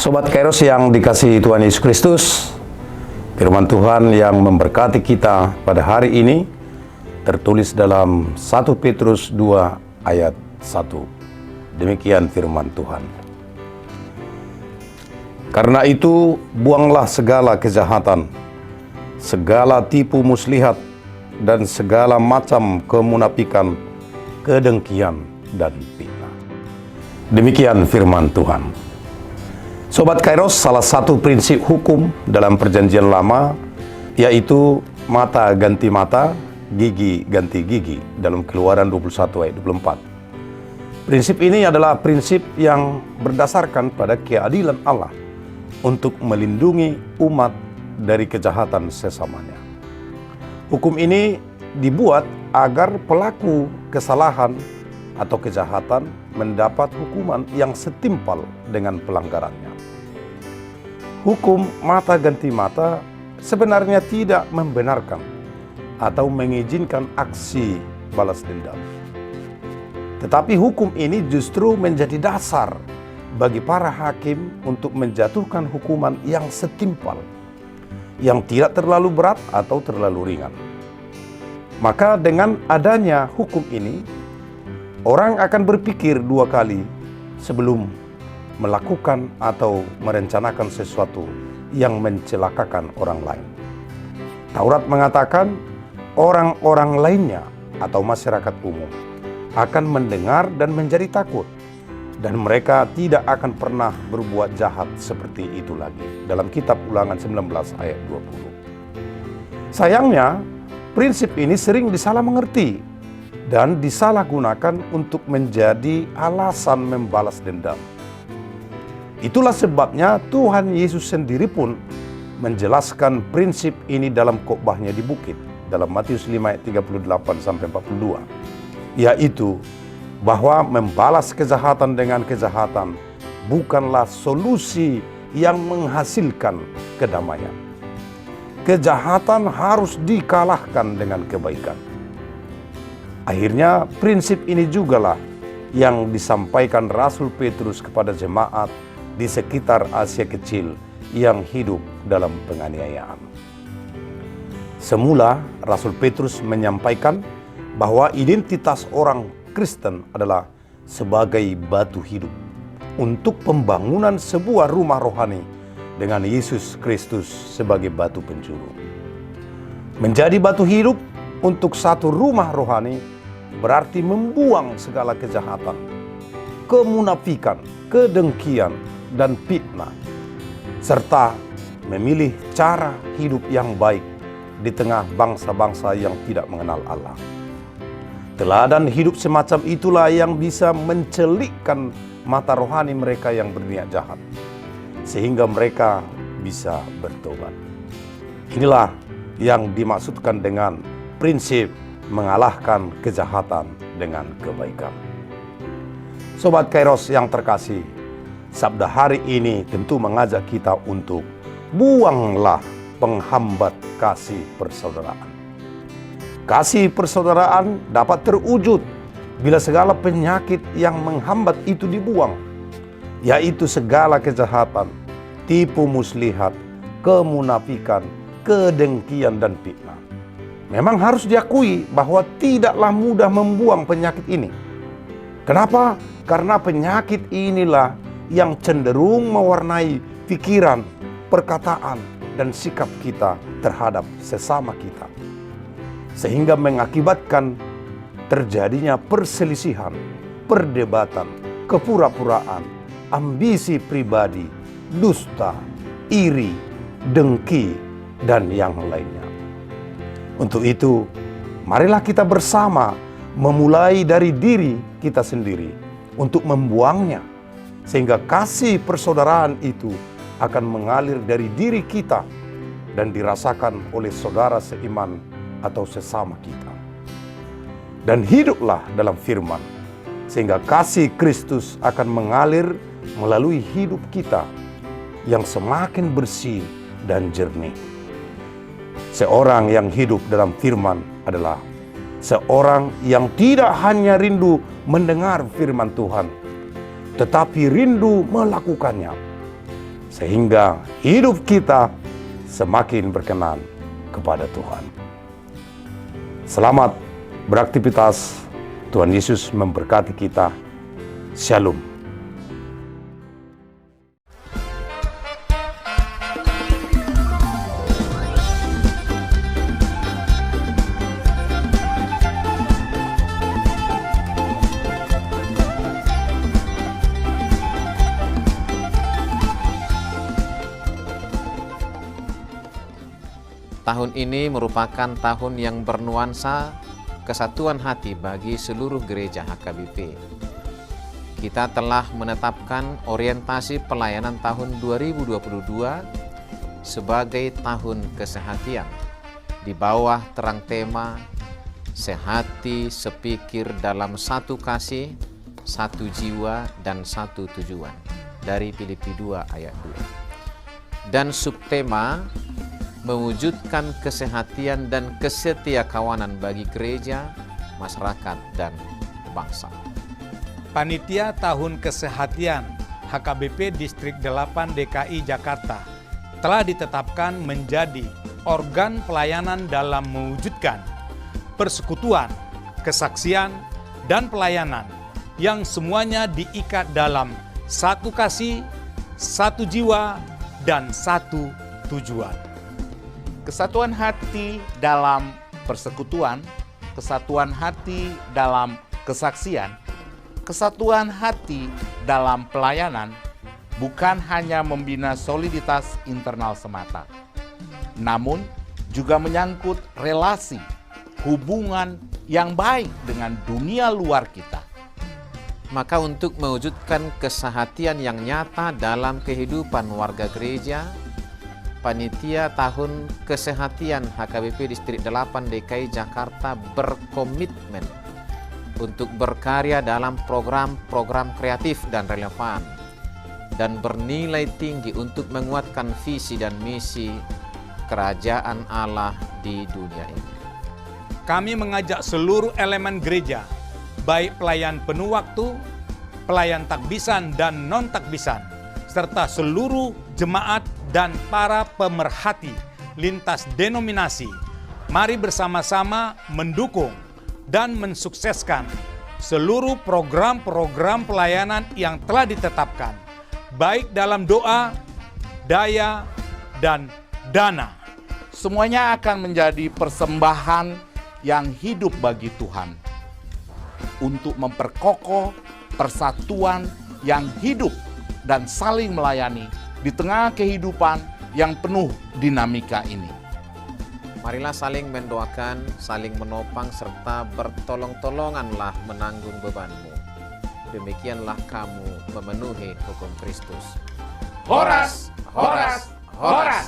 Sobat Kairos yang dikasihi Tuhan Yesus Kristus, firman Tuhan yang memberkati kita pada hari ini tertulis dalam 1 Petrus 2 ayat 1. Demikian firman Tuhan. Karena itu, buanglah segala kejahatan, segala tipu muslihat, dan segala macam kemunafikan, kedengkian, dan fitnah. Demikian firman Tuhan. Sobat Kairos, salah satu prinsip hukum dalam Perjanjian Lama yaitu mata ganti mata, gigi ganti gigi dalam Keluaran 21 ayat 24. Prinsip ini adalah prinsip yang berdasarkan pada keadilan Allah untuk melindungi umat dari kejahatan sesamanya. Hukum ini dibuat agar pelaku kesalahan atau kejahatan mendapat hukuman yang setimpal dengan pelanggarannya. Hukum mata ganti mata sebenarnya tidak membenarkan atau mengizinkan aksi balas dendam. Tetapi hukum ini justru menjadi dasar bagi para hakim untuk menjatuhkan hukuman yang setimpal, yang tidak terlalu berat atau terlalu ringan. Maka dengan adanya hukum ini, orang akan berpikir dua kali sebelum melakukan atau merencanakan sesuatu yang mencelakakan orang lain. Taurat mengatakan orang-orang lainnya atau masyarakat umum akan mendengar dan menjadi takut, dan mereka tidak akan pernah berbuat jahat seperti itu lagi. Dalam kitab Ulangan 19 ayat 20. Sayangnya, prinsip ini sering disalah mengerti dan disalahgunakan untuk menjadi alasan membalas dendam. Itulah sebabnya Tuhan Yesus sendiri pun menjelaskan prinsip ini dalam khotbahnya di bukit dalam Matius 5 ayat 38-42, yaitu bahwa membalas kejahatan dengan kejahatan bukanlah solusi yang menghasilkan kedamaian. Kejahatan harus dikalahkan dengan kebaikan. Akhirnya prinsip ini jugalah yang disampaikan Rasul Petrus kepada jemaat di sekitar Asia Kecil yang hidup dalam penganiayaan. Semula Rasul Petrus menyampaikan bahwa identitas orang Kristen adalah sebagai batu hidup untuk pembangunan sebuah rumah rohani dengan Yesus Kristus sebagai batu penjuru. Menjadi batu hidup untuk satu rumah rohani berarti membuang segala kejahatan, kemunafikan, kedengkian, dan fitnah, serta memilih cara hidup yang baik di tengah bangsa-bangsa yang tidak mengenal Allah. Teladan hidup semacam itulah yang bisa mencelikkan mata rohani mereka yang berniat jahat, sehingga mereka bisa bertobat. Inilah yang dimaksudkan dengan prinsip mengalahkan kejahatan dengan kebaikan. Sobat Kairos yang terkasih, sabda hari ini tentu mengajak kita untuk buanglah penghambat kasih persaudaraan. Kasih persaudaraan dapat terwujud bila segala penyakit yang menghambat itu dibuang, yaitu segala kejahatan, tipu muslihat, kemunafikan, kedengkian, dan fitnah. Memang harus diakui bahwa tidaklah mudah membuang penyakit ini. Kenapa? Karena penyakit inilah yang cenderung mewarnai pikiran, perkataan, dan sikap kita terhadap sesama kita, sehingga mengakibatkan terjadinya perselisihan, perdebatan, kepura-puraan, ambisi pribadi, dusta, iri, dengki, dan yang lainnya. Untuk itu, marilah kita bersama memulai dari diri kita sendiri untuk membuangnya, sehingga kasih persaudaraan itu akan mengalir dari diri kita dan dirasakan oleh saudara seiman atau sesama kita. Dan hiduplah dalam firman, sehingga kasih Kristus akan mengalir melalui hidup kita yang semakin bersih dan jernih. Seorang yang hidup dalam firman adalah seorang yang tidak hanya rindu mendengar firman Tuhan, tetapi rindu melakukannya. sehingga hidup kita semakin berkenan kepada Tuhan. Selamat beraktivitas. Tuhan Yesus memberkati kita. Shalom. Tahun ini merupakan tahun yang bernuansa kesatuan hati bagi seluruh gereja HKBP. Kita telah menetapkan orientasi pelayanan tahun 2022 sebagai tahun kesehatian di bawah terang tema sehati sepikir dalam satu kasih, satu jiwa, dan satu tujuan dari Filipi 2 ayat 2. Dan subtema mewujudkan kesehatian dan kesetiakawanan bagi gereja, masyarakat, dan bangsa. Panitia Tahun Kesehatian HKBP Distrik 8 DKI Jakarta telah ditetapkan menjadi organ pelayanan dalam mewujudkan persekutuan, kesaksian, dan pelayanan yang semuanya diikat dalam satu kasih, satu jiwa, dan satu tujuan. Kesatuan hati dalam persekutuan, kesatuan hati dalam kesaksian, kesatuan hati dalam pelayanan bukan hanya membina soliditas internal semata, namun juga menyangkut relasi, hubungan yang baik dengan dunia luar kita. Maka untuk mewujudkan kesehatian yang nyata dalam kehidupan warga gereja, Panitia Tahun Kesehatian HKBP Distrik 8 DKI Jakarta berkomitmen untuk berkarya dalam program-program kreatif dan relevan dan bernilai tinggi untuk menguatkan visi dan misi kerajaan Allah di dunia ini. Kami mengajak seluruh elemen gereja, baik pelayan penuh waktu, pelayan takbisan dan non-takbisan, serta seluruh jemaat dan para pemerhati lintas denominasi, mari bersama-sama mendukung dan mensukseskan seluruh program-program pelayanan yang telah ditetapkan, baik dalam doa, daya, dan dana. Semuanya akan menjadi persembahan yang hidup bagi Tuhan untuk memperkokoh persatuan yang hidup dan saling melayani di tengah kehidupan yang penuh dinamika ini. Marilah saling mendoakan, saling menopang, serta bertolong-tolonganlah menanggung bebanmu. Demikianlah kamu memenuhi hukum Kristus. Horas, horas, horas.